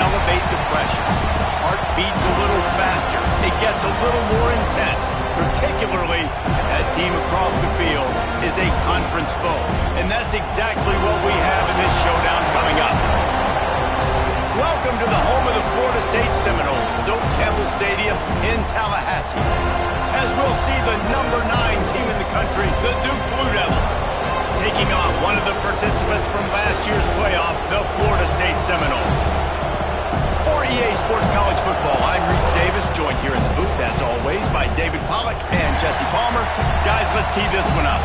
elevate the pressure. Heart beats a little faster. It gets a little more intense, particularly if that team across the field is a conference foe. And that's exactly what we have in this showdown coming up. Welcome to the home of the Florida State Seminoles, Doak Campbell Stadium in Tallahassee, as we'll see the #9 team in the country, the Duke Blue Devils, taking on one of the participants from last year's playoff, the Florida State Seminoles. For EA Sports College Football, I'm Reese Davis, joined here in the booth, as always, by David Pollack and Jesse Palmer. Guys, let's tee this one up.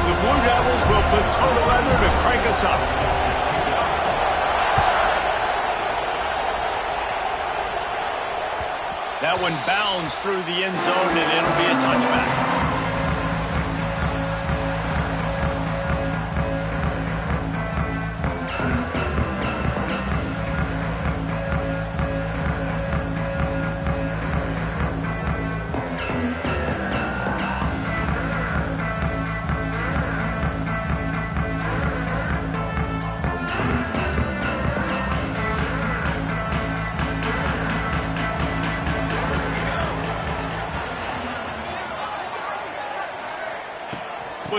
The Blue Devils will put total leather to crank us up. That one bounds through the end zone, and it'll be a touchback.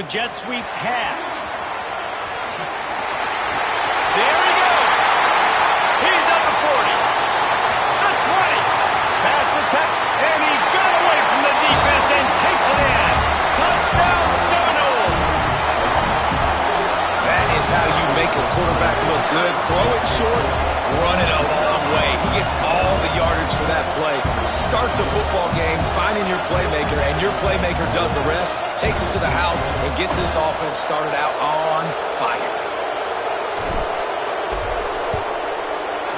a jet sweep pass. There he goes. He's at the 40. The 20. Pass attempt, and he got away from the defense and takes it in. Touchdown, Seminoles. That is how you make a quarterback look good. Throw it short, run it a long way. He gets all the yardage for that play. Start the football game, finding your playmaker, and your playmaker does the rest, takes it to the house, and gets this offense started out on fire.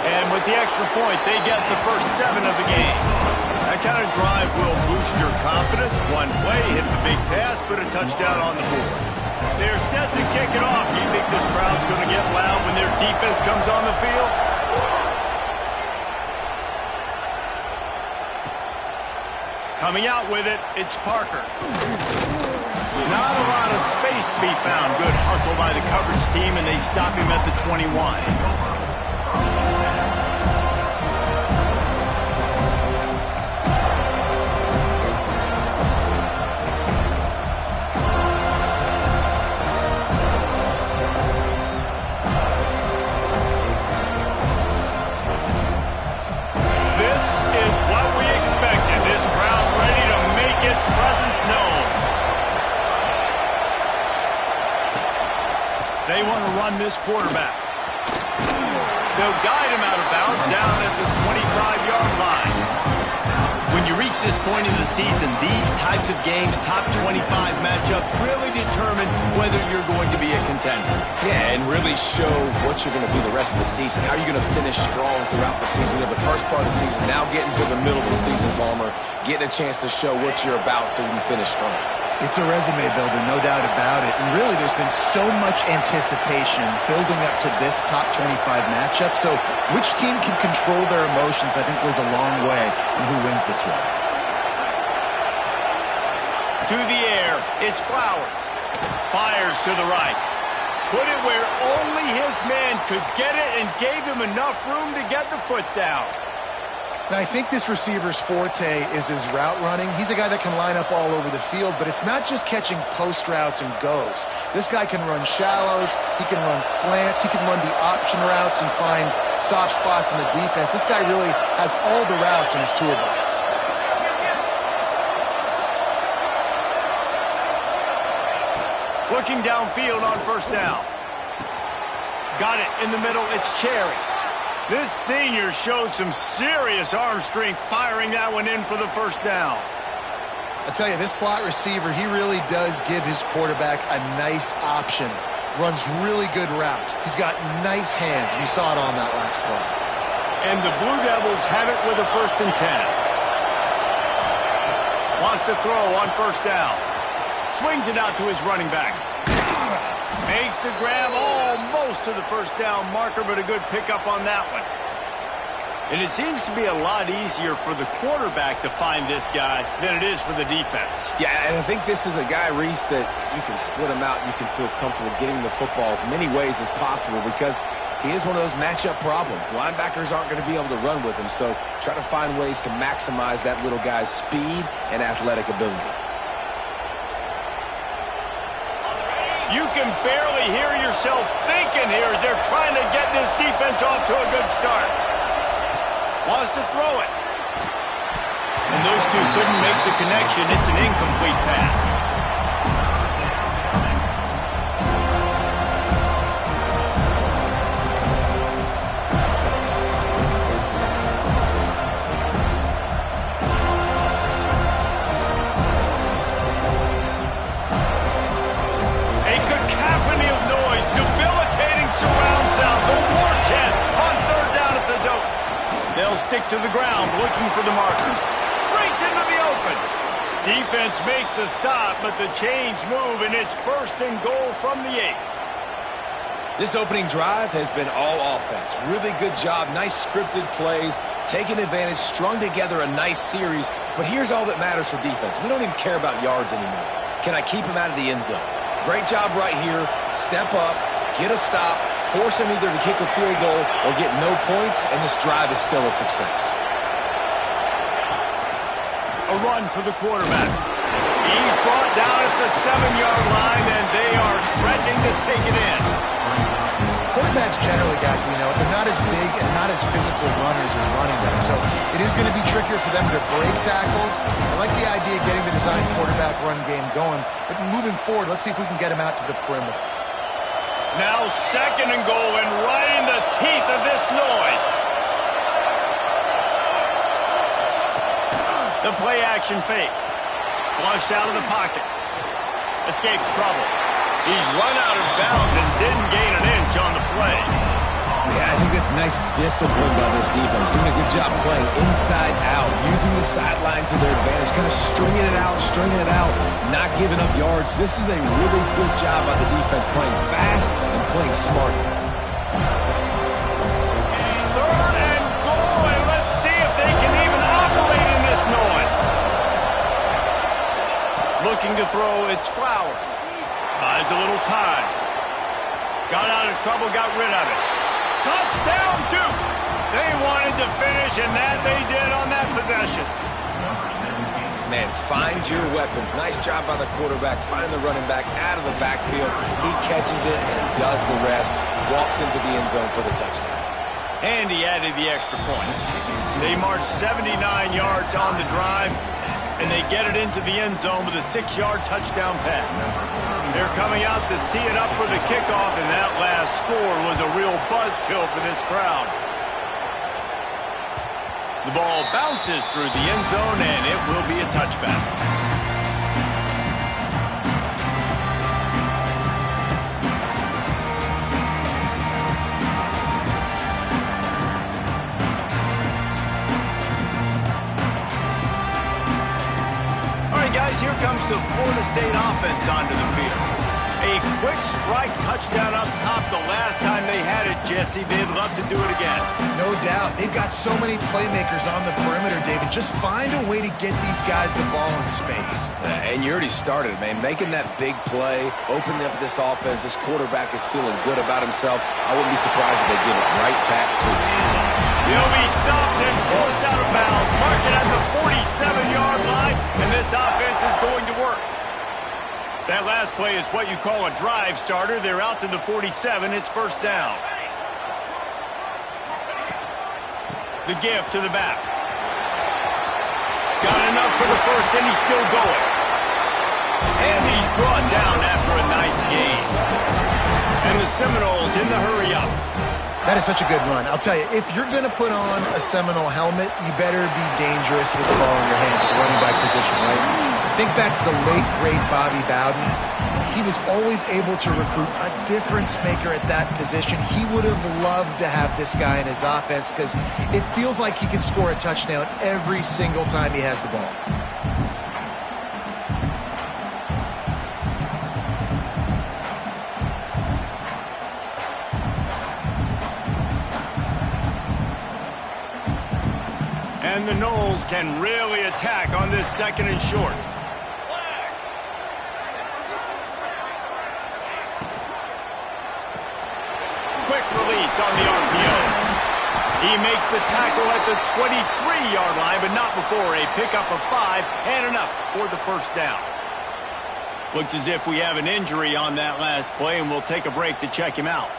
And with the extra point, they get the first 7 of the game. That kind of drive will boost your confidence. One play, hit the big pass, put a touchdown on the board. They're set to kick it off. Do you think this crowd's going to get loud when their defense comes on the field? Coming out with it, it's Parker. Not a lot of space to be found. Good hustle by the coverage team, and they stop him at the 21. They want to run this quarterback. They'll guide him out of bounds down at the 25-yard line. When you reach this point in the season, these types of games, top 25 matchups, really determine whether you're going to be a contender. Yeah, and really show what you're going to be the rest of the season. How are you going to finish strong throughout the season? You know, the first part of the season, now getting to the middle of the season, Palmer, getting a chance to show what you're about so you can finish strong. It's a resume builder, no doubt about it. And really, there's been so much anticipation building up to this top 25 matchup. So which team can control their emotions, I think, goes a long way in who wins this one. To the air, it's Flowers. Fires to the right. Put it where only his man could get it and gave him enough room to get the foot down. And I think this receiver's forte is his route running. He's a guy that can line up all over the field, but it's not just catching post routes and goes. This guy can run shallows, he can run slants, he can run the option routes and find soft spots in the defense. This guy really has all the routes in his toolbox. Looking downfield on first down. Got it in the middle, it's Cherry. This senior showed some serious arm strength firing that one in for the first down. I tell you, this slot receiver, he really does give his quarterback a nice option. Runs really good routes. He's got nice hands, and you saw it on that last play. And the Blue Devils have it with a 1st and 10. Wants to throw on first down. Swings it out to his running back. Makes the grab almost to the first down marker, but a good pickup on that one. And it seems to be a lot easier for the quarterback to find this guy than it is for the defense. Yeah, and I think this is a guy, Reese, that you can split him out. You can feel comfortable getting the football as many ways as possible because he is one of those matchup problems. Linebackers aren't going to be able to run with him, so try to find ways to maximize that little guy's speed and athletic ability. You can barely hear yourself thinking here as they're trying to get this defense off to a good start. Wants to throw it. And those two couldn't make the connection. It's an incomplete pass. A cacophony of noise, debilitating surround sound. The war chant on third down at the dope. They'll stick to the ground, looking for the marker. Breaks into the open. Defense makes a stop, but the chains move, and it's 1st and goal from the 8. This opening drive has been all offense. Really good job, nice scripted plays, taking advantage, strung together a nice series. But here's all that matters for defense. We don't even care about yards anymore. Can I keep him out of the end zone? Great job right here. Step up, get a stop, force him either to kick a field goal or get no points, and this drive is still a success. A run for the quarterback. He's brought down at the 7-yard line, and they are threatening to take it in. Quarterbacks generally, guys, we know, they're not as big and not as physical runners as running backs. So it is going to be trickier for them to break tackles. I like the idea of getting the design quarterback run game going. But moving forward, let's see if we can get him out to the perimeter. Now 2nd and goal, and right in the teeth of this noise. The play action fake. Flushed out of the pocket. Escapes trouble. He's run out of bounds and didn't gain an inch on the play. Yeah, I think that's nice discipline by this defense. Doing a good job playing inside out, using the sideline to their advantage, kind of stringing it out, not giving up yards. This is a really good job by the defense, playing fast and playing smart. 3rd and goal, and let's see if they can even operate in this noise. Looking to throw, it's Flowers. Buys a little time. Got out of trouble, got rid of it. Touchdown, Duke! They wanted to finish, and that they did on that possession. Man, find your weapons. Nice job by the quarterback. Find the running back out of the backfield. He catches it and does the rest. Walks into the end zone for the touchdown. And he added the extra point. They marched 79 yards on the drive, and they get it into the end zone with a 6-yard touchdown pass. They're coming out to tee it up for the kickoff, and that last score was a real buzzkill for this crowd. The ball bounces through the end zone, and it will be a touchback. Guys, here comes the Florida State offense onto the field. A quick strike touchdown up top the last time they had it, Jesse. They'd love to do it again. No doubt. They've got so many playmakers on the perimeter, David. Just find a way to get these guys the ball in space. And you already started, man. Making that big play, opening up this offense. This quarterback is feeling good about himself. I wouldn't be surprised if they give it right back to him. He'll be stopped and forced out of bounds. Mark it at the 47-yard line, and this offense is going to work. That last play is what you call a drive starter. They're out to the 47. It's 1st down. The give to the back. Got enough for the first, and he's still going. And he's brought down after a nice gain. And the Seminoles in the hurry-up. That is such a good run. I'll tell you, if you're going to put on a Seminole helmet, you better be dangerous with the ball in your hands at the running back position, right? Think back to the late, great Bobby Bowden. He was always able to recruit a difference maker at that position. He would have loved to have this guy in his offense because it feels like he can score a touchdown every single time he has the ball. And the Noles can really attack on this 2nd and short. Quick release on the RPO. He makes the tackle at the 23-yard line, but not before a pickup of 5 and enough for the 1st down. Looks as if we have an injury on that last play, and we'll take a break to check him out.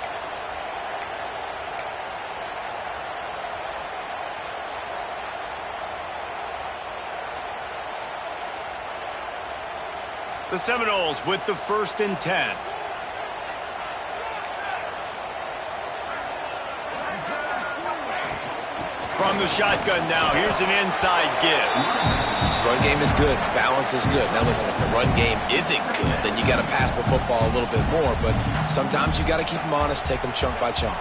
The Seminoles with the 1st and 10. From the shotgun now, here's an inside give. Run game is good. Balance is good. Now listen, if the run game isn't good, then you got to pass the football a little bit more. But sometimes you got to keep them honest, take them chunk by chunk.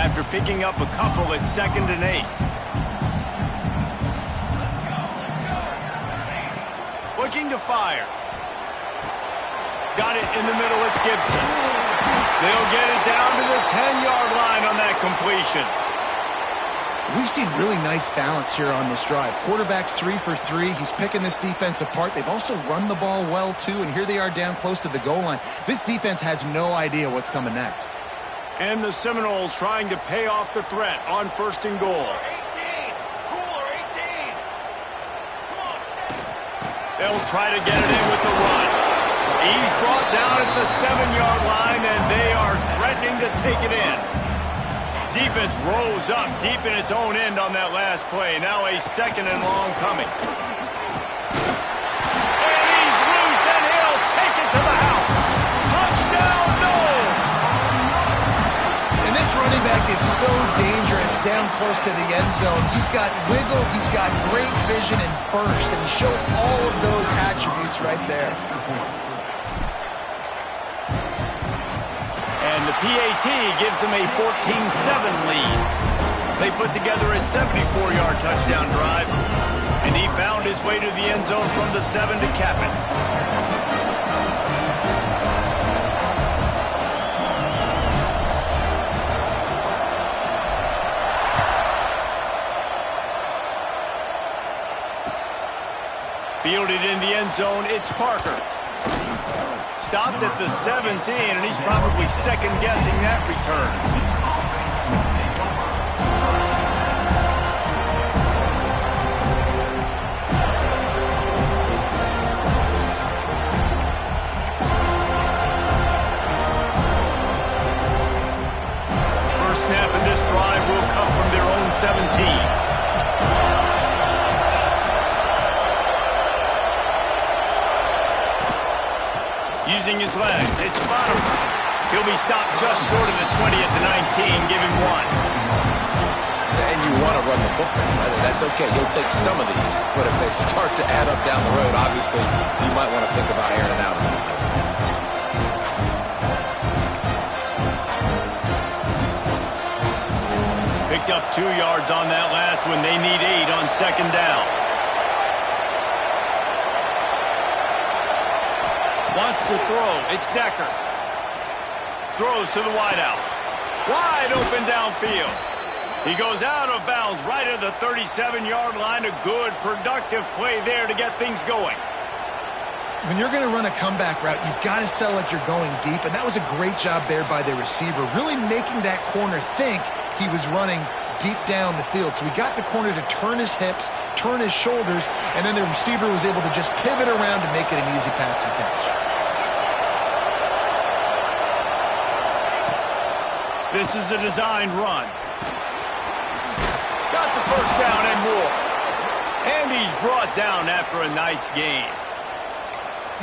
After picking up a couple at 2nd and 8. Looking to fire. Got it in the middle, it's Gibson. They'll get it down to the 10-yard line on that completion. We've seen really nice balance here on this drive. Quarterback's 3 for 3. He's picking this defense apart. They've also run the ball well, too, and here they are down close to the goal line. This defense has no idea what's coming next. And the Seminoles trying to pay off the threat on 1st and goal. They'll try to get it in with the run. He's brought down at the 7-yard line, and they are threatening to take it in. Defense rose up deep in its own end on that last play. Now a 2nd and long coming. And he's loose, and he'll take it to the house. Touchdown, Noles! And this running back is so dangerous down close to the end zone. He's got wiggle, he's got great vision and burst, and he showed all of those attributes right there. And the PAT gives them a 14-7 lead. They put together a 74-yard touchdown drive, and he found his way to the end zone from the 7 to cap it. Fielded in the end zone, it's Parker. Stopped at the 17, and he's probably second-guessing that return. First snap in this drive will come from their own 17. Using his legs, it's bottom. He'll be stopped just short of the 20 at the 19, give him 1. And you want to run the football. That's okay. You'll take some of these. But if they start to add up down the road, obviously, you might want to think about airing it out a little bit. Picked up 2 yards on that last one. They need 8 on 2nd down. Wants to throw. It's Decker. Throws to the wideout. Wide open downfield. He goes out of bounds right at the 37-yard line. A good, productive play there to get things going. When you're going to run a comeback route, you've got to sell like you're going deep, and that was a great job there by the receiver, really making that corner think he was running deep down the field. So he got the corner to turn his hips, turn his shoulders, and then the receiver was able to just pivot around to make it an easy pass and catch. This is a designed run. Got the first down and more. And he's brought down after a nice gain.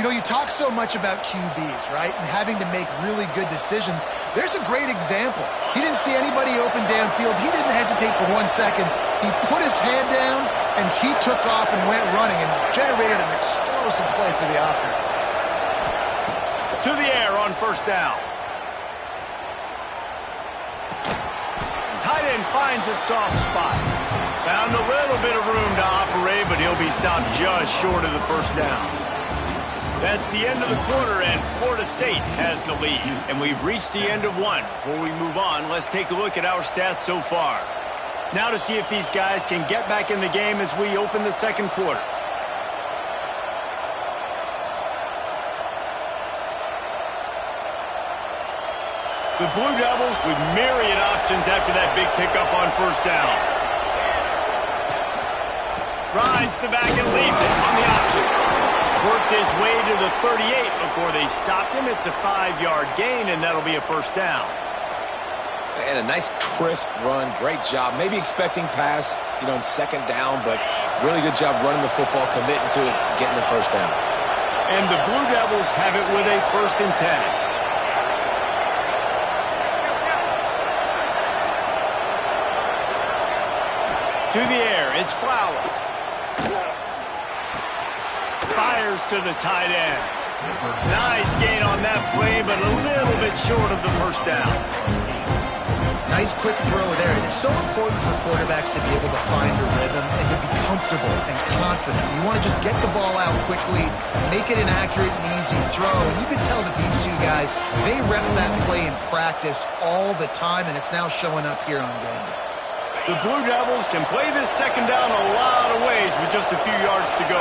You know, you talk so much about QBs, right, and having to make really good decisions. There's a great example. He didn't see anybody open downfield. He didn't hesitate for 1 second. He put his hand down, and he took off and went running and generated an explosive play for the offense. To the air on first down. Tight end finds a soft spot. Found a little bit of room to operate, but he'll be stopped just short of the first down. That's the end of the quarter, and Florida State has the lead. And we've reached the end of one. Before we move on, let's take a look at our stats so far. Now to see if these guys can get back in the game as we open the second quarter. The Blue Devils with myriad options after that big pickup on first down. Rides the back and leaves it on the option. Worked his way to the 38 before they stopped him. It's a 5-yard gain, and that'll be a first down. And a nice crisp run. Great job. Maybe expecting pass, in second down, but really good job running the football, committing to it, getting the first down. And the Blue Devils have it with a 1st and 10. To the air, it's Flowers. Fires to the tight end. Nice gain on that play, but a little bit short of the first down. Nice quick throw there. It is so important for quarterbacks to be able to find a rhythm and to be comfortable and confident. You want to just get the ball out quickly, make it an accurate and easy throw. And you can tell that these two guys, they rep that play in practice all the time, and it's now showing up here on game day. The Blue Devils can play this second down a lot of ways with just a few yards to go.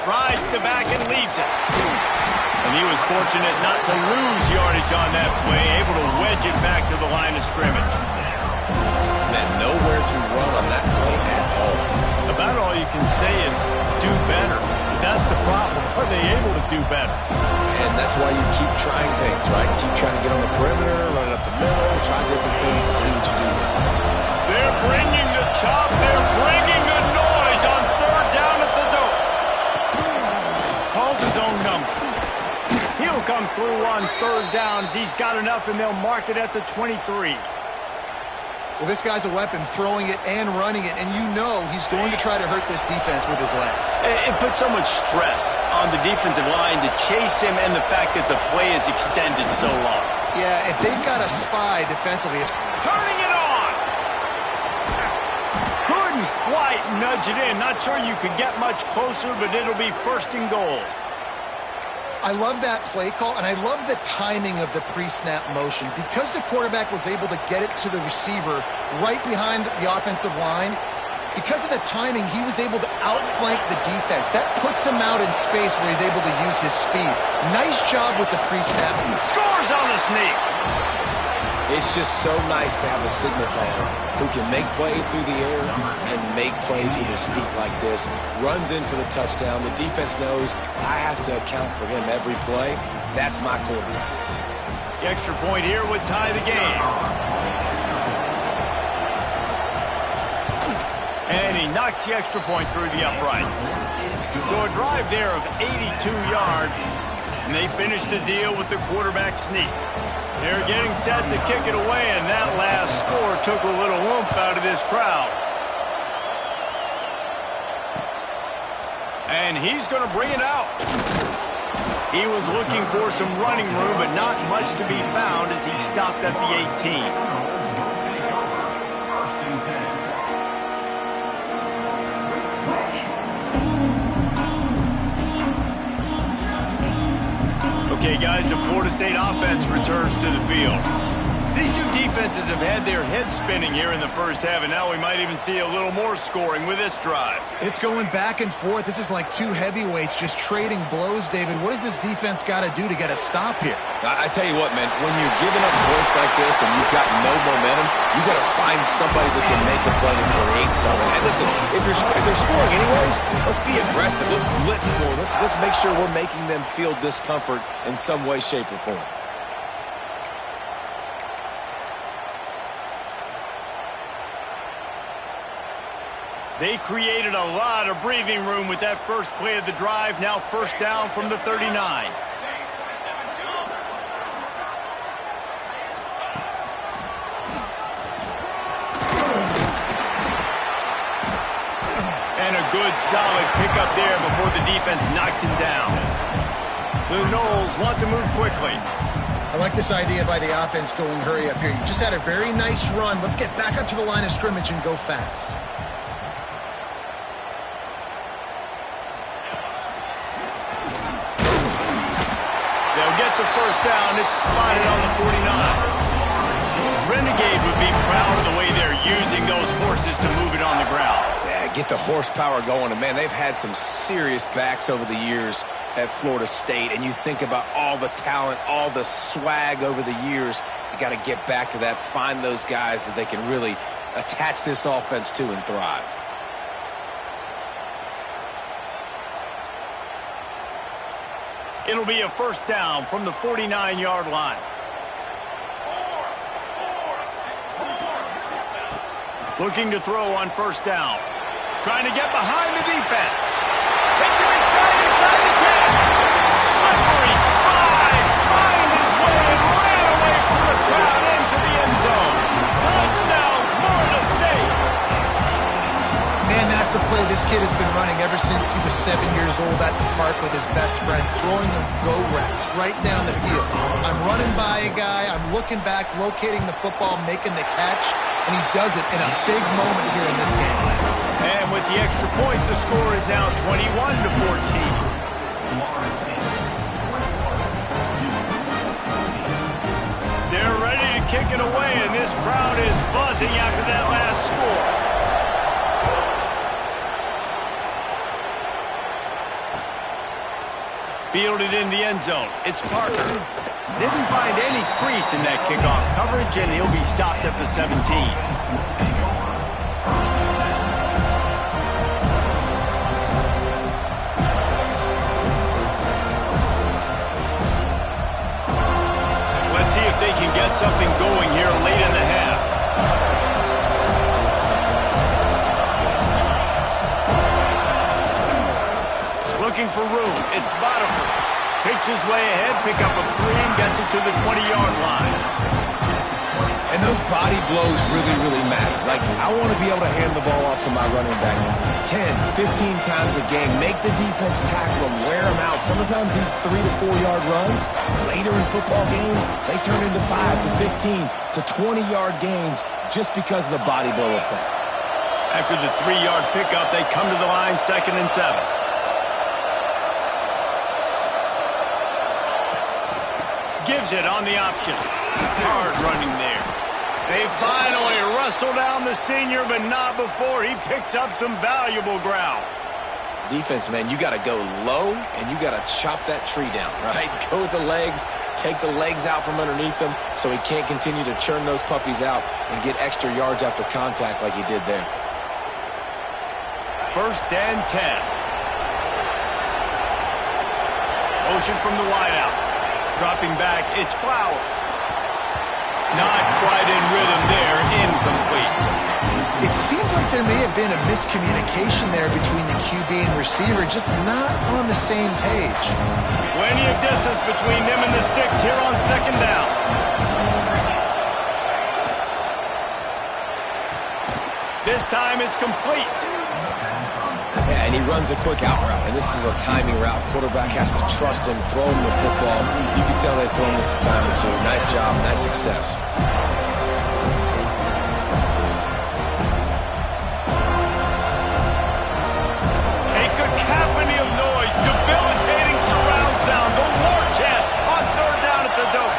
Rides the back and leaves it. And he was fortunate not to lose yardage on that play, able to wedge it back to the line of scrimmage. And nowhere to run on that play at all. About all you can say is do better. But that's the problem. Are they able to do better? And that's why you keep trying things, right? Keep trying to get on the perimeter, run it up the middle, try different things to see what you do. They're bringing the chop. They're bringing the noise on third down at the door. Calls his own number. He'll come through on third downs. He's got enough, and they'll mark it at the 23. Well, this guy's a weapon, throwing it and running it, and you know he's going to try to hurt this defense with his legs. It puts so much stress on the defensive line to chase him, and the fact that the play is extended so long. Yeah, if they've got a spy defensively. Turning it on! Couldn't quite nudge it in. Not sure you could get much closer, but it'll be first and goal. I love that play call, and I love the timing of the pre-snap motion. Because the quarterback was able to get it to the receiver right behind the offensive line, because of the timing, he was able to outflank the defense. That puts him out in space where he's able to use his speed. Nice job with the pre-snap move. Scores on the sneak! It's just so nice to have a signal caller who can make plays through the air and make plays with his feet like this. Runs in for the touchdown. The defense knows I have to account for him every play. That's my quarterback. The extra point here would tie the game. And he knocks the extra point through the uprights. So a drive there of 82 yards, and they finish the deal with the quarterback sneak. They're getting set to kick it away, and that last score took a little oomph out of this crowd. And he's going to bring it out. He was looking for some running room, but not much to be found as he stopped at the 18. Okay, guys, the Florida State offense returns to the field. These two defenses have had their heads spinning here in the first half, and now we might even see a little more scoring with this drive. It's going back and forth. This is like two heavyweights just trading blows, David. What does this defense got to do to get a stop here? I tell you what, man, when you're giving up points like this and you've got no momentum, you got to find somebody that can make a play to create something. And listen, if they're scoring anyways, let's be aggressive. Let's blitz more. Let's make sure we're making them feel discomfort in some way, shape, or form. They created a lot of breathing room with that first play of the drive. Now first down from the 39. And a good solid pickup there before the defense knocks him down. The Noles want to move quickly. I like this idea by the offense going hurry up here. You just had a very nice run. Let's get back up to the line of scrimmage and go fast. They'll get the first down. It's spotted on the 49. Renegade would be proud of the way they're using those horses to move it on the ground. Yeah, get the horsepower going. And, man, they've had some serious backs over the years at Florida State. And you think about all the talent, all the swag over the years. You got to get back to that, find those guys that they can really attach this offense to and thrive. It'll be a first down from the 49-yard line. Looking to throw on first down. Trying to get behind the defense. Hits him in stride inside the 10. Slippery slide. Find his way and ran away from the crowd into the end zone. Touchdown, Florida State. Man, that's a play this kid has been running ever since he was 7 years old at the park with his best friend, throwing them go routes right down the field. I'm running by a guy, I'm looking back, locating the football, making the catch, and he does it in a big moment here in this game. And with the extra point, the score is now 21-14. kick it away, and this crowd is buzzing after that last score. Fielded in the end zone. It's Parker. Didn't find any crease in that kickoff coverage, and he'll be stopped at the 17. Let's see if they can get something going here late in the half. Looking for room. It's Botifer. Picks his way ahead, pick up a 3, and gets it to the 20-yard line. And those body blows really matter. Like, I want to be able to hand the ball off to my running back 10, 15 times a game. Make the defense tackle them, wear them out. Sometimes these 3 to 4-yard runs, later in football games, they turn into 5 to 15 to 20-yard gains just because of the body blow effect. After the 3-yard pickup, they come to the line, 2nd and 7. Gives it on the option. Hard running there. They finally wrestle down the senior, but not before he picks up some valuable ground. Defense, man, you got to go low, and you got to chop that tree down, right? Go with the legs, take the legs out from underneath him so he can't continue to churn those puppies out and get extra yards after contact like he did there. 1st and 10. Motion from the wideout. Dropping back, it's Flowers. Not quite in rhythm there, incomplete. It seemed like there may have been a miscommunication there between the QB and receiver, just not on the same page. Plenty of distance between them and the sticks here on 2nd down. This time it's complete. Yeah, and he runs a quick out route, and this is a timing route. Quarterback has to trust him, throw him the football. You can tell they've thrown this a time or two. Nice job, nice success. A cacophony of noise, debilitating surround sound, the war chant on 3rd down at the dope.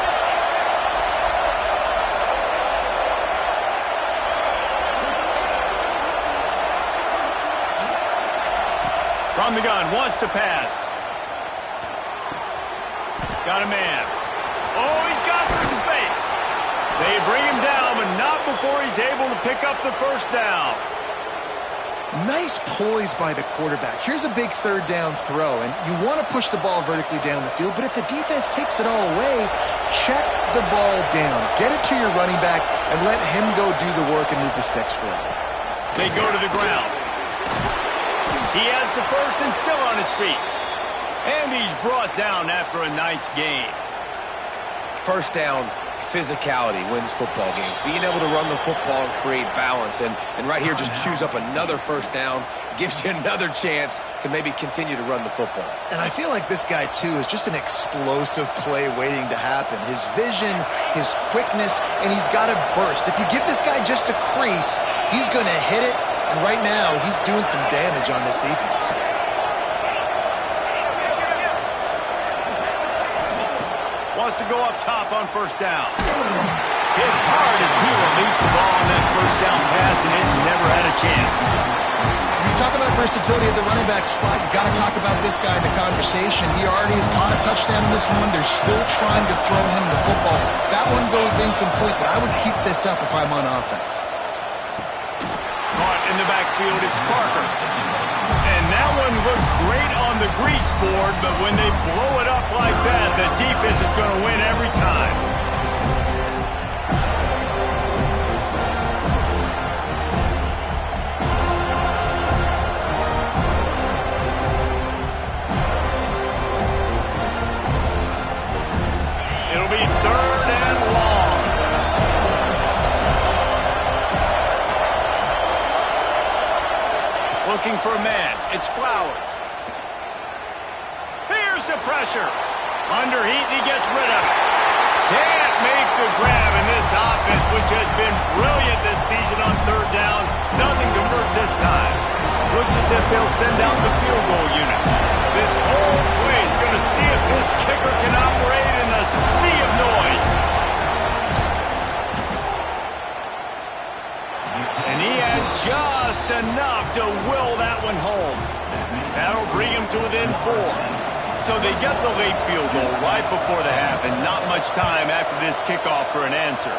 From the gun, wants to pass. Got a man. Oh, he's got some space. They bring him down, but not before he's able to pick up the 1st down. Nice poise by the quarterback. Here's a big 3rd down throw, and you want to push the ball vertically down the field, but if the defense takes it all away, check the ball down. Get it to your running back and let him go do the work and move the sticks for him. They go to the ground. He has the 1st and still on his feet. And he's brought down after a nice gain. 1st down, physicality wins football games. Being able to run the football and create balance. And right here, just choose up another 1st down. Gives you another chance to maybe continue to run the football. And I feel like this guy, too, is just an explosive play waiting to happen. His vision, his quickness, and he's got to burst. If you give this guy just a crease, he's going to hit it. And right now, he's doing some damage on this defense. Wants to go up top on 1st down. Hit hard as he released the ball on that 1st down pass, and it never had a chance. When you talk about versatility at the running back spot, you got to talk about this guy in the conversation. He already has caught a touchdown in this one. They're still trying to throw him the football. That one goes incomplete, but I would keep this up if I'm on offense. Caught in the backfield, it's Parker. And that one looked great on the grease board, but when they blow it up like that, the defense is going to win every time. It'll be 3rd and long. Looking for a man. It's Flowers. Here's the pressure. Under heat, and he gets rid of it. Can't make the grab, and this offense, which has been brilliant this season on 3rd down, doesn't convert this time. Looks as if they'll send out the field goal unit. This whole play is going to see if this kicker can operate in the sea of noise. And he had just enough to will that one home. That'll bring him to within 4. So they get the late field goal right before the half, and not much time after this kickoff for an answer.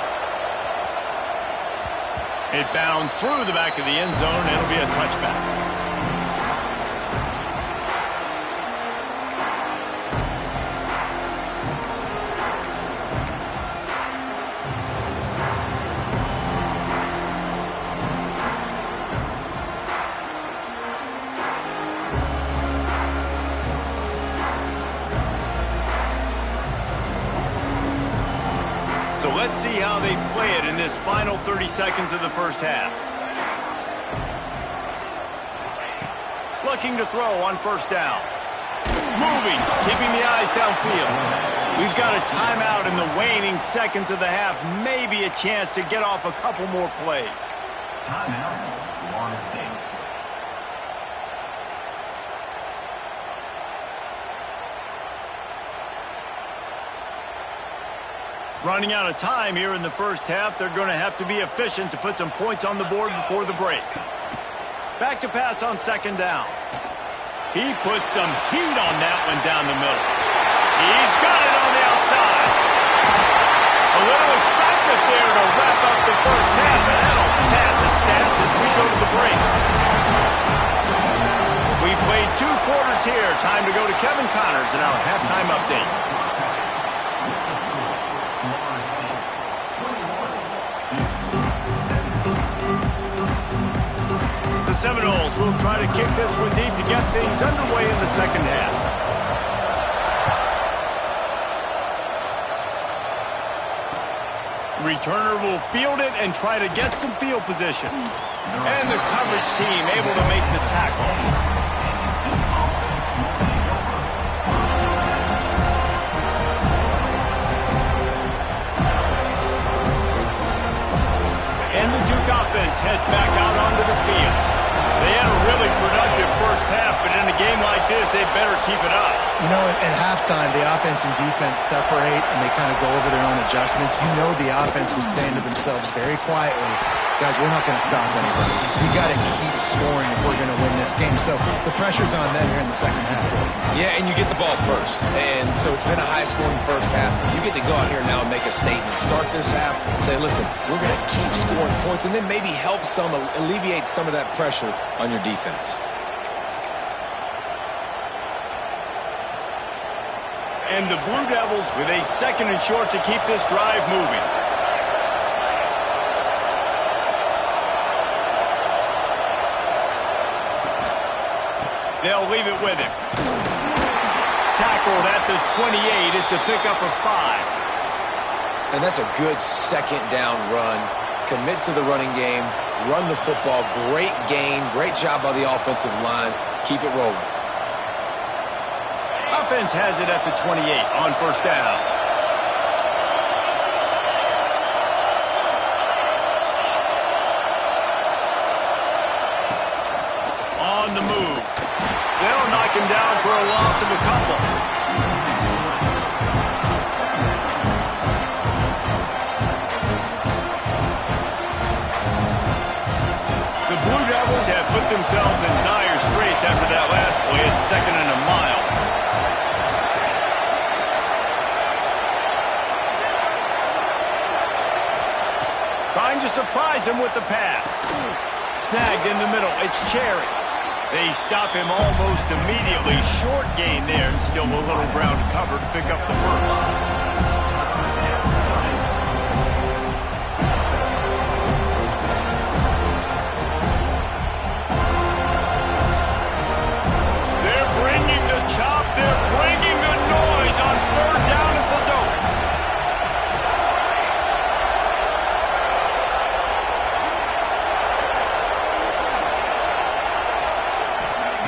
It bounds through the back of the end zone, and it'll be a touchback. So let's see how they play it in this final 30 seconds of the first half. Looking to throw on first down. Moving, keeping the eyes downfield. We've got a timeout in the waning seconds of the half. Maybe a chance to get off a couple more plays. Timeout, Florida State. Running out of time here in the first half. They're going to have to be efficient to put some points on the board before the break. Back to pass on second down. He put some heat on that one down the middle. He's got it on the outside. A little excitement there to wrap up the first half, and that'll pad the stats as we go to the break. We've played 2 quarters here. Time to go to Kevin Connors in our halftime update. The Seminoles will try to kick this one deep to get things underway in the second half. Returner will field it and try to get some field position. And the coverage team able to make the tackle. And the Duke offense heads back out onto the field. They had a really productive first half, but in a game like this, they better keep it up. You know, at halftime, the offense and defense separate, and they kind of go over their own adjustments. You know the offense was saying to themselves very quietly, guys, we're not going to stop anybody. We got to keep scoring if we're going to win this game. So the pressure's on them here in the second half. Yeah, and you get the ball first. And so it's been a high-scoring first half. You get to go out here now and make a statement. Start this half, say, listen, we're going to keep scoring points, and then maybe help alleviate some of that pressure on your defense. And the Blue Devils with a second and short to keep this drive moving. They'll leave it with him. Tackled at the 28. It's a pickup of 5. And that's a good second down run. Commit to the running game. Run the football. Great gain. Great job by the offensive line. Keep it rolling. Offense has it at the 28 on first down. On the move. They'll knock him down for a loss of a couple. The Blue Devils have put themselves in dire straits after that last play. It's second and a mile. Trying to surprise him with the pass. Snagged in the middle. It's Cherry. They stop him almost immediately. Short gain there, and still a little ground to cover to pick up the first. They're bringing the chop. They're bringing the noise on third down at the dope.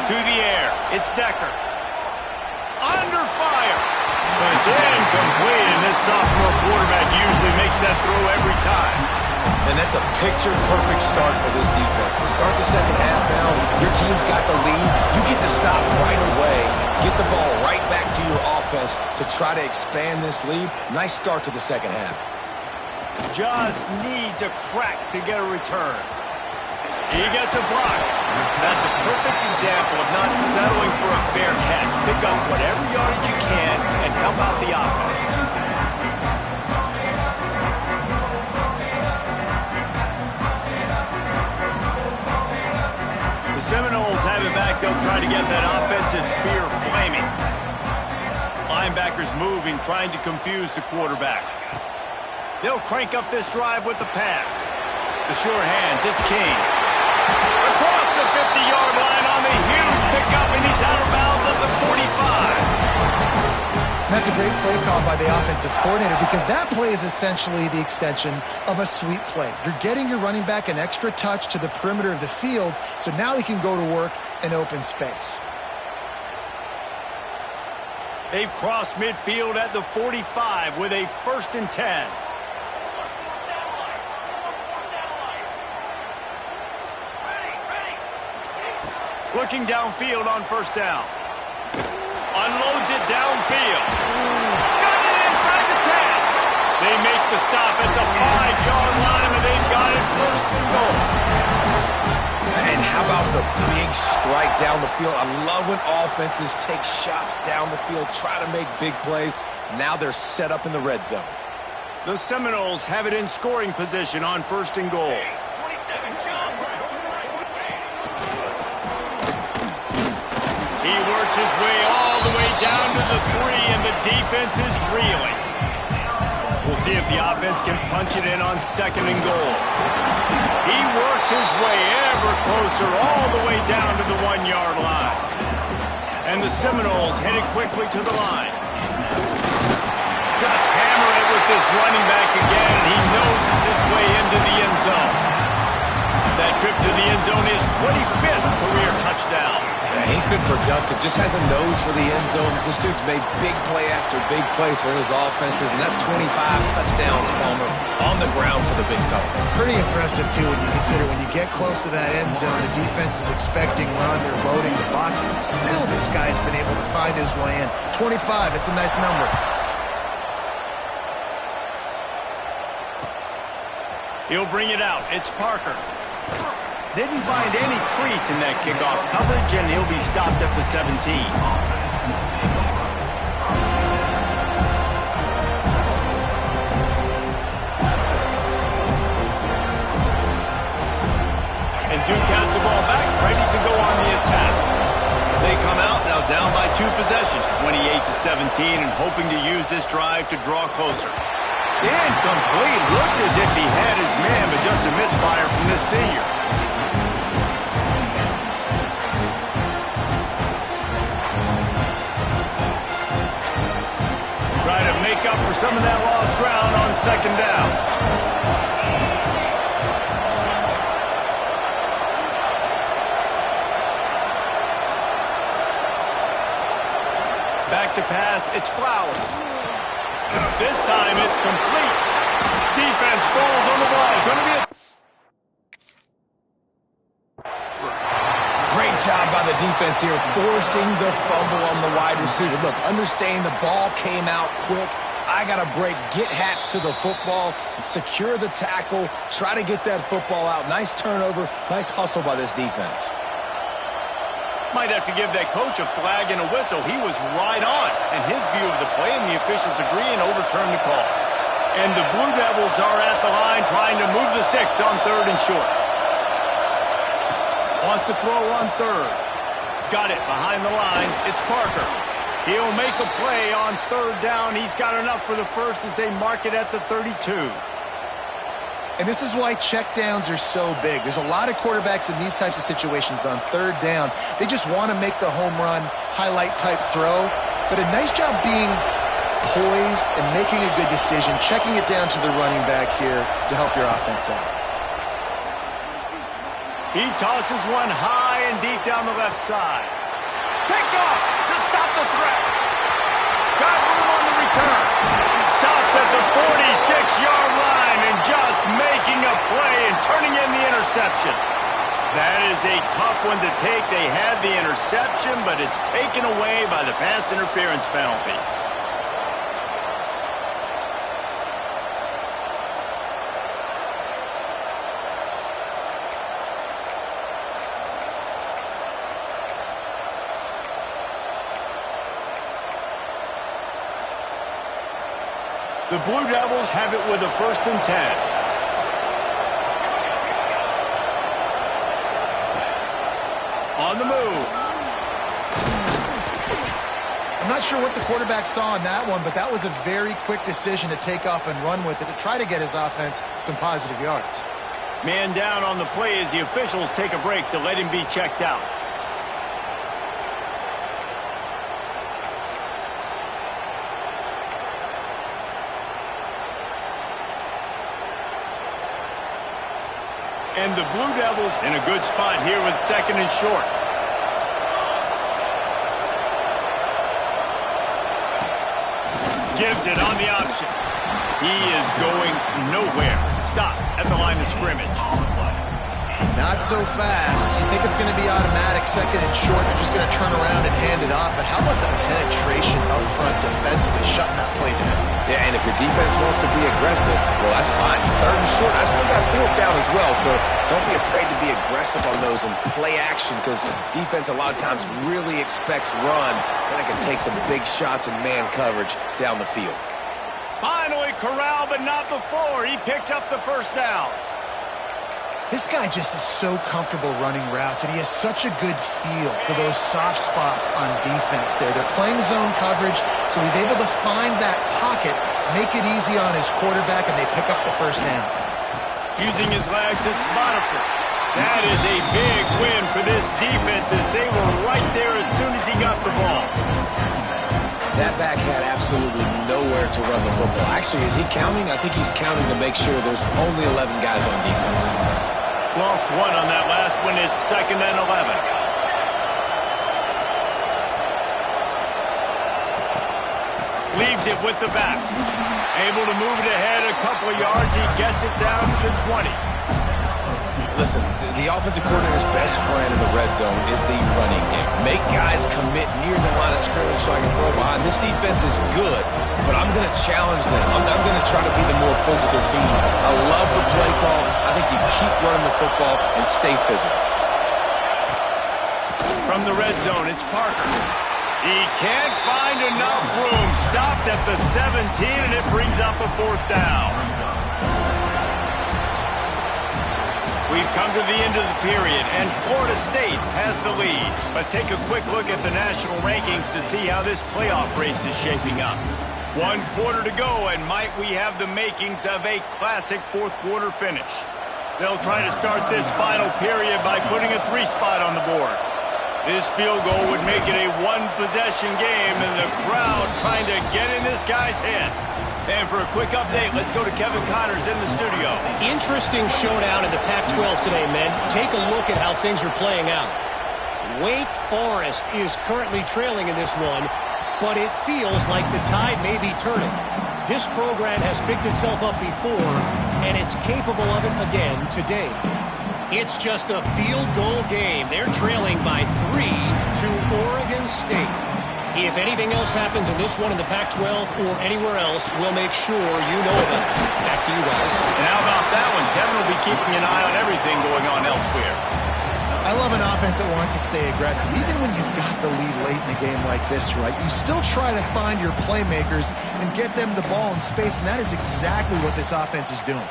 To the air. It's Decker. Under fire. But it's incomplete, and this sophomore quarterback usually makes that throw every time. And that's a picture-perfect start for this defense. To start the second half now, your team's got the lead. You get to stop right away. Get the ball right back to your offense to try to expand this lead. Nice start to the second half. Just needs a crack to get a return. He gets a block. That's a perfect example of not settling for a fair catch. Pick up whatever yardage you can and help out the offense. The Seminoles have it back. They'll try to get that offensive spear flaming. Linebackers moving, trying to confuse the quarterback. They'll crank up this drive with the pass. The sure hands, it's King. Across the 50-yard line on the huge pickup, and he's out of bounds at the 45. That's a great play call by the offensive coordinator because that play is essentially the extension of a sweep play. You're getting your running back an extra touch to the perimeter of the field, so now he can go to work in open space. They've crossed midfield at the 45 with a 1st and 10. Looking downfield on 1st down. Unloads it downfield. Got it inside the 10. They make the stop at the 5-yard line, and they've got it 1st and goal. And how about the big strike down the field? I love when offenses take shots down the field, try to make big plays. Now they're set up in the red zone. The Seminoles have it in scoring position on 1st and goal. He works his way all the way down to the 3, and the defense is reeling. We'll see if the offense can punch it in on 2nd and goal. He works his way ever closer all the way down to the 1-yard line. And the Seminoles headed quickly to the line. Just hammer it with this running back again, and he noses his way into the end zone. That trip to the end zone is 25th career touchdown. Yeah, he's been productive, just has a nose for the end zone. This dude's made big play after big play for his offenses, and that's 25 touchdowns, Palmer, on the ground for the big fella. Pretty impressive, too, when you consider when you get close to that end zone, the defense is expecting run, they're loading the boxes. Still, this guy's been able to find his way in. 25, it's a nice number. He'll bring it out. It's Parker. Didn't find any crease in that kickoff coverage, and he'll be stopped at the 17. And Duke has the ball back, ready to go on the attack. They come out now down by 2 possessions, 28-17, and hoping to use this drive to draw closer. Incomplete. Looked as if he had his man, but just a misfire from this senior. Try to make up for some of that lost ground on 2nd down. Back to pass, it's Flowers. This time it's complete. Defense falls on the ball. Going to be a... Great job by the defense here, forcing the fumble on the wide receiver. Look, understand the ball came out quick. I got to break, get Hats to the football, secure the tackle, try to get that football out. Nice turnover, nice hustle by this defense. Might have to give that coach a flag and a whistle. He was right on, and his view of the play, and the officials agree and overturn the call. And the Blue Devils are at the line trying to move the sticks on 3rd and short. Wants to throw on 3rd. Got it behind the line. It's Parker. He'll make a play on 3rd down. He's got enough for the 1st as they mark it at the 32. And this is why checkdowns are so big. There's a lot of quarterbacks in these types of situations on 3rd down. They just want to make the home run, highlight-type throw. But a nice job being poised and making a good decision, checking it down to the running back here to help your offense out. He tosses one high and deep down the left side. Picked off to stop the threat. Got room on the return. Stopped at the 46-yard line and just making a play and turning in the interception. That is a tough one to take. They had the interception, but it's taken away by the pass interference penalty. The Blue Devils have it with a 1st and 10. On the move. I'm not sure what the quarterback saw in that one, but that was a very quick decision to take off and run with it to try to get his offense some positive yards. Man down on the play as the officials take a break to let him be checked out. And the Blue Devils in a good spot here with 2nd and short. Gives it on the option. He is going nowhere. Stop at the line of scrimmage. Not so fast. You think it's going to be automatic 2nd and short. They're just going to turn around and hand it off. But how about the penetration up front defensively, shutting that play down? Yeah, and if your defense wants to be aggressive, well, that's fine. 3rd and short, I still got 4th down as well. So don't be afraid to be aggressive on those and play action, because defense a lot of times really expects run. Then it can take some big shots in man coverage down the field. Finally corralled, but not before. He picked up the 1st down. This guy just is so comfortable running routes, and he has such a good feel for those soft spots on defense there. They're playing zone coverage, so he's able to find that pocket, make it easy on his quarterback, and they pick up the 1st down. Using his legs, it's Bonifer. That is a big win for this defense, as they were right there as soon as he got the ball. That back had absolutely nowhere to run the football. Actually, is he counting? I think he's counting to make sure there's only 11 guys on defense. Lost 1 on that last one. It's 2nd and 11. Leaves it with the back. Able to move it ahead a couple of yards. He gets it down to the 20. Listen, the offensive coordinator's best friend in the red zone is the running game. Make guys commit near the line of scrimmage so I can throw behind. This defense is good, but I'm going to challenge them. I'm going to try to be the more physical team. I love the play call. I think you keep running the football and stay physical. From the red zone, it's Parker. He can't find enough room. Stopped at the 17, and it brings up a 4th down. We've come to the end of the period, and Florida State has the lead. Let's take a quick look at the national rankings to see how this playoff race is shaping up. 1 quarter to go, and might we have the makings of a classic 4th quarter finish. They'll try to start this final period by putting a 3 spot on the board. This field goal would make it a 1-possession game, and the crowd trying to get in this guy's head. And for a quick update, let's go to Kevin Connors in the studio. Interesting showdown in the Pac-12 today, men. Take a look at how things are playing out. Wake Forest is currently trailing in this one, but it feels like the tide may be turning. This program has picked itself up before, and it's capable of it again today. It's just a field goal game. They're trailing by 3 to Oregon State. If anything else happens in this one in the Pac-12 or anywhere else, we'll make sure you know about it. Back to you guys. And how about that one? Kevin will be keeping an eye on everything going on elsewhere. I love an offense that wants to stay aggressive. Even when you've got the lead late in a game like this, right, you still try to find your playmakers and get them the ball in space, and that is exactly what this offense is doing.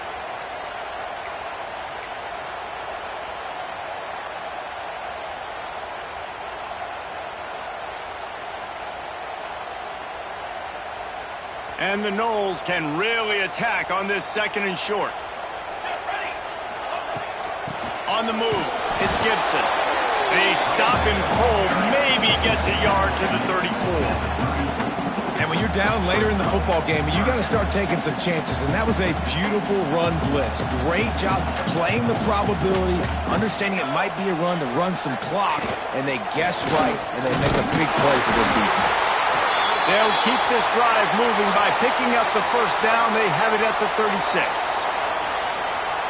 And the Noles can really attack on this 2nd and short. On the move, it's Gibson. They stop him cold, maybe gets a yard to the 34. And when you're down later in the football game, you got to start taking some chances, and that was a beautiful run blitz. Great job playing the probability, understanding it might be a run to run some clock, and they guess right, and they make a big play for this defense. They'll keep this drive moving by picking up the 1st down. They have it at the 36.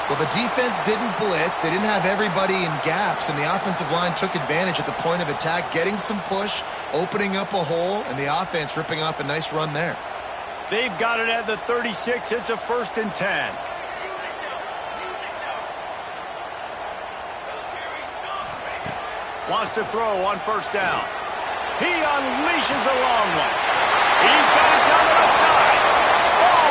Well, the defense didn't blitz. They didn't have everybody in gaps, and the offensive line took advantage at the point of attack, getting some push, opening up a hole, and the offense ripping off a nice run there. They've got it at the 36. It's a 1st and 10. Wants to throw on 1st down. He unleashes a long one. He's got it down the right side. Oh,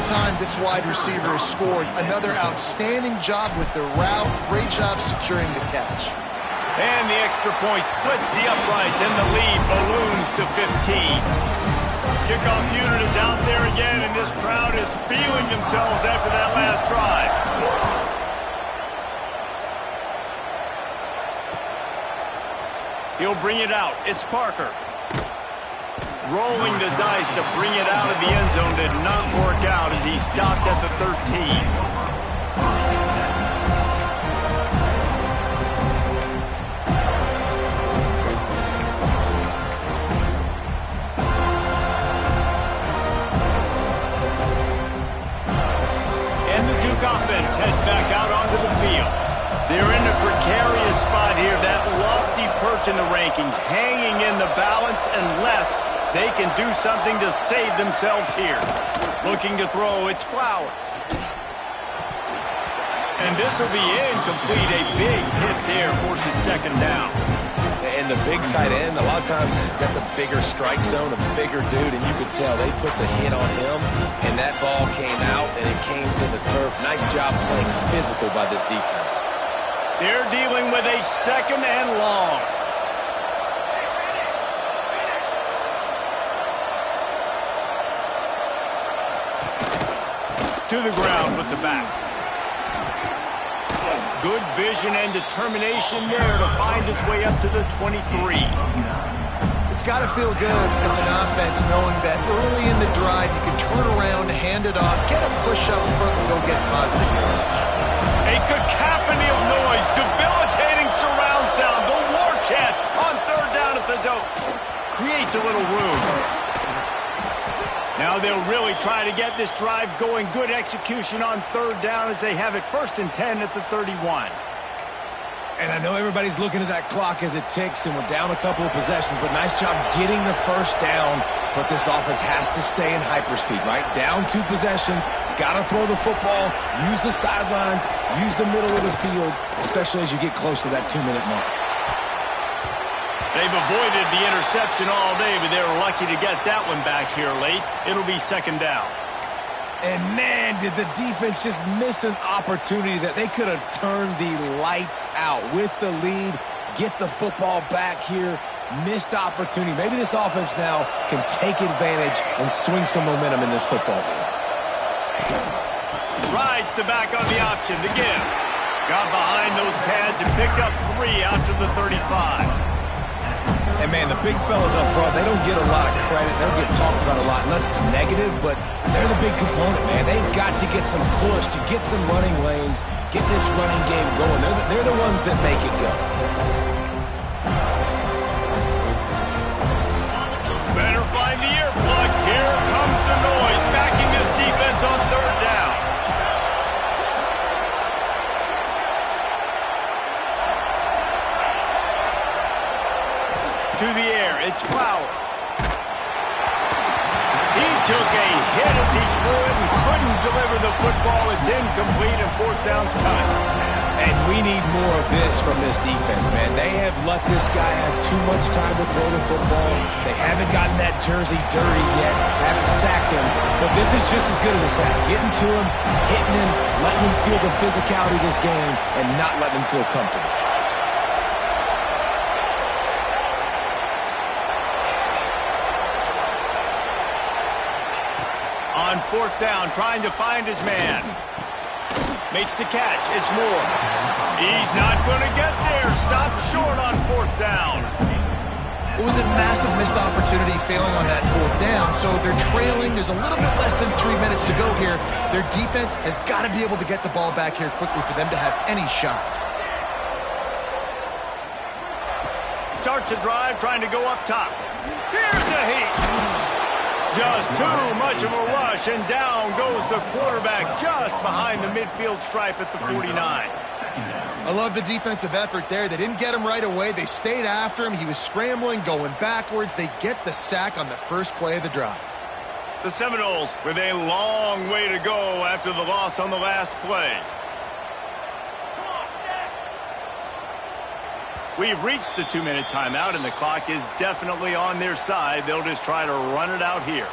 time this wide receiver has scored. Another outstanding job with the route. Great job securing the catch. And the extra point splits the uprights, and the lead balloons to 15. Kickoff unit is out there again, and this crowd is feeling themselves after that last drive. He'll bring it out. It's Parker. Rolling the dice to bring it out of the end zone did not work out as he stopped at the 13. Offense heads back out onto the field. They're in a precarious spot here, that lofty perch in the rankings, hanging in the balance unless they can do something to save themselves here. Looking to throw, it's Flowers. And this will be incomplete. A big hit there forces second down. And the big tight end, a lot of times that's a bigger strike zone, a bigger dude, and you could tell they put the hit on him, and that ball came out, and it came to the turf. Nice job playing physical by this defense. They're dealing with a second and long. To the ground with the back. Good vision and determination there to find his way up to the 23. It's got to feel good as an offense knowing that early in the drive you can turn around, hand it off, get a push up front, and go get positive yardage. A cacophony of noise, debilitating surround sound, the war chant on third down at the dope. Creates a little room. Now they'll really try to get this drive going. Good execution on third down as they have it 1st and 10 at the 31. And I know everybody's looking at that clock as it ticks, and we're down a couple of possessions, but nice job getting the first down. But this offense has to stay in hyperspeed, right? Down 2 possessions, got to throw the football, use the sidelines, use the middle of the field, especially as you get close to that 2-minute mark. They've avoided the interception all day, but they were lucky to get that one back here late. It'll be second down. And, man, did the defense just miss an opportunity that they could have turned the lights out with the lead, get the football back here, missed opportunity. Maybe this offense now can take advantage and swing some momentum in this football game. Rides to back on the option to give. Got behind those pads and picked up 3 out to the 35. And, man, the big fellas up front, they don't get a lot of credit. They don't get talked about a lot unless it's negative, but they're the big component, man. They've got to get some push, to get some running lanes, get this running game going. They're the ones that make it go. Better find the earplugs. Here comes the noise, backing this defense on third down. To the air, it's Flowers. He took a hit as he threw it and couldn't deliver the football. It's incomplete and 4th down's coming. And we need more of this from this defense, man. They have let this guy have too much time to throw the football. They haven't gotten that jersey dirty yet, haven't sacked him. But this is just as good as a sack. Getting to him, hitting him, letting him feel the physicality of this game, and not letting him feel comfortable. On 4th down, trying to find his man. Makes the catch. It's Moore. He's not going to get there. Stopped short on 4th down. It was a massive missed opportunity failing on that 4th down, so they're trailing. There's a little bit less than 3 minutes to go here. Their defense has got to be able to get the ball back here quickly for them to have any shot. Starts a drive, trying to go up top. Here's a heat. Just too much of a rush, and down goes the quarterback just behind the midfield stripe at the 49. I love the defensive effort there. They didn't get him right away. They stayed after him. He was scrambling, going backwards. They get the sack on the first play of the drive. The Seminoles with a long way to go after the loss on the last play. We've reached the 2-minute timeout, and the clock is definitely on their side. They'll just try to run it out here.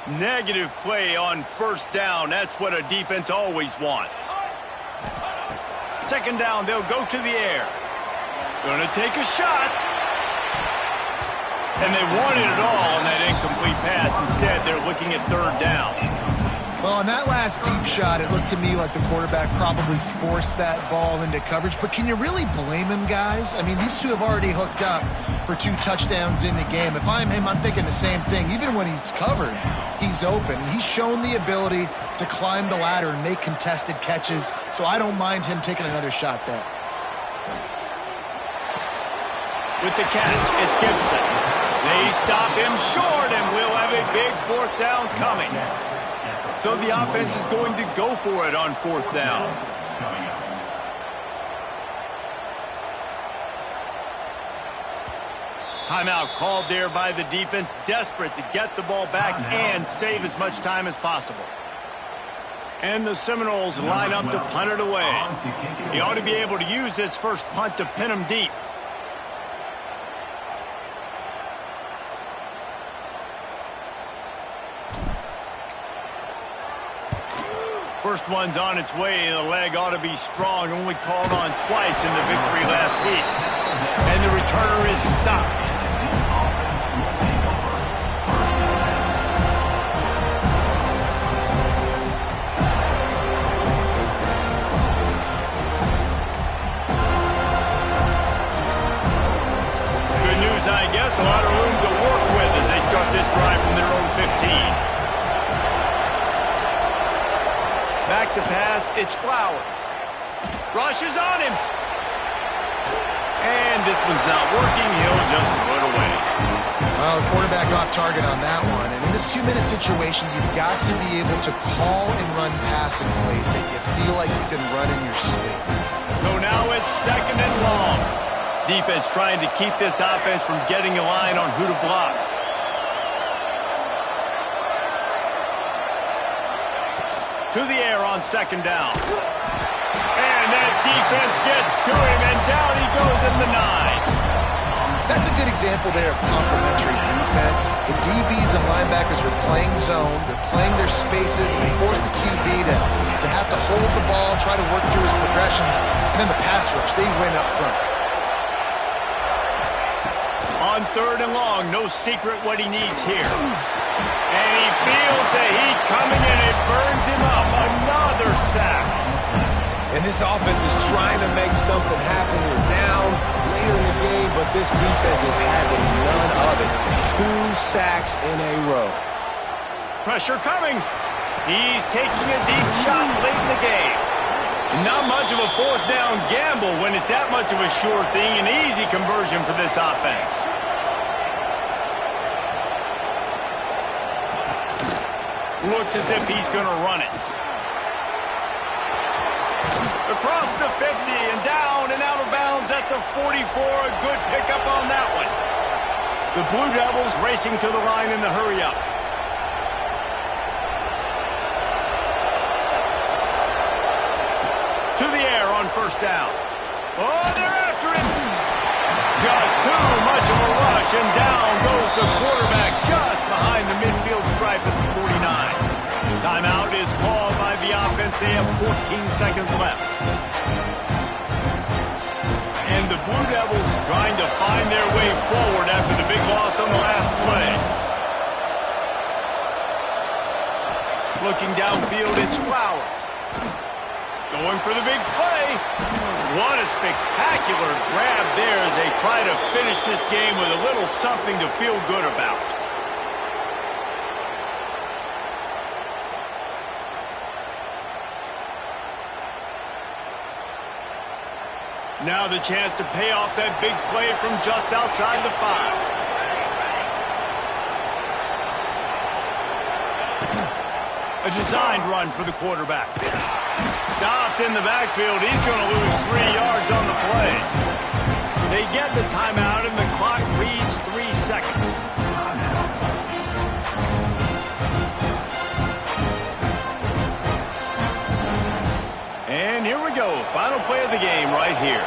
Negative play on first down. That's what a defense always wants. Second down, they'll go to the air. Gonna take a shot. And they wanted it all on that incomplete pass. Instead, they're looking at third down. Well, on that last deep shot, it looked to me like the quarterback probably forced that ball into coverage. But can you really blame him, guys? I mean, these two have already hooked up for 2 touchdowns in the game. If I'm him, I'm thinking the same thing. Even when he's covered, he's open. He's shown the ability to climb the ladder and make contested catches. So I don't mind him taking another shot there. With the catch, it's Gibson. They stop him short, and we'll have a big fourth down coming. So the offense is going to go for it on fourth down. Timeout called there by the defense, desperate to get the ball back and save as much time as possible. And the Seminoles line up to punt it away. He ought to be able to use this first punt to pin him deep. First one's on its way. The leg ought to be strong. Only called on twice in the victory last week. And the returner is stopped. Good news, I guess. A lot of room to work with as they start this drive from their own 15. Back to pass, it's Flowers. Rush is on him. And this one's not working. He'll just throw it away. Well, the quarterback off target on that one. And in this 2-minute situation, you've got to be able to call and run passing plays that you feel like you can run in your sleep. So now it's second and long. Defense trying to keep this offense from getting a line on who to block. To the air on second down. And that defense gets to him, and down he goes in the 9. That's a good example there of complementary defense. The DBs and linebackers are playing zone, they're playing their spaces, and they force the QB to have to hold the ball, try to work through his progressions, and then the pass rush, they win up front. On third and long, no secret what he needs here. And he feels the heat coming in. It burns him up. Another sack. And this offense is trying to make something happen. You're down later in the game, but this defense is having none of it. 2 sacks in a row. Pressure coming. He's taking a deep shot late in the game. Not much of a fourth down gamble when it's that much of a sure thing. An easy conversion for this offense. Looks as if he's going to run it. Across the 50 and down and out of bounds at the 44. A good pickup on that one. The Blue Devils racing to the line in the hurry-up. To the air on first down. Oh, they're after him. Just too much of a rush, and down goes the quarterback just behind the midfield stripe at the 49. Timeout is called by the offense. They have 14 seconds left. And the Blue Devils trying to find their way forward after the big loss on the last play. Looking downfield, it's Flowers. Going for the big play. What a spectacular grab there as they try to finish this game with a little something to feel good about. Now the chance to pay off that big play from just outside the 5. A designed run for the quarterback. Stopped in the backfield. He's going to lose 3 yards on the play. They get the timeout, and the clock reads 3 seconds. And here we go. Final play of the game right here.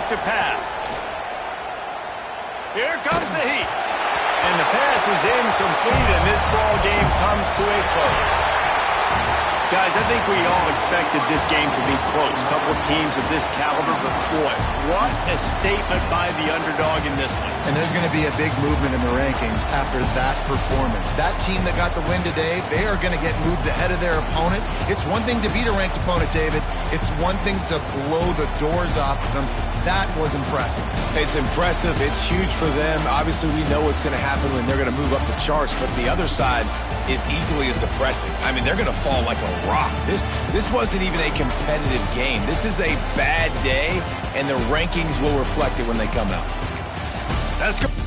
to pass. Here comes the heat. And the pass is incomplete, and this ball game comes to a close. Guys, I think we all expected this game to be close. Couple of teams of this caliber, but boy, what a statement by the underdog in this one. And there's going to be a big movement in the rankings after that performance. That team that got the win today, they are going to get moved ahead of their opponent. It's one thing to beat a ranked opponent, David. It's one thing to blow the doors off of them. That was impressive. It's impressive. It's huge for them. Obviously, we know what's going to happen when they're going to move up the charts, but the other side is equally as depressing. I mean, they're going to fall like a rock. This wasn't even a competitive game. This is a bad day, and the rankings will reflect it when they come out. Let's go.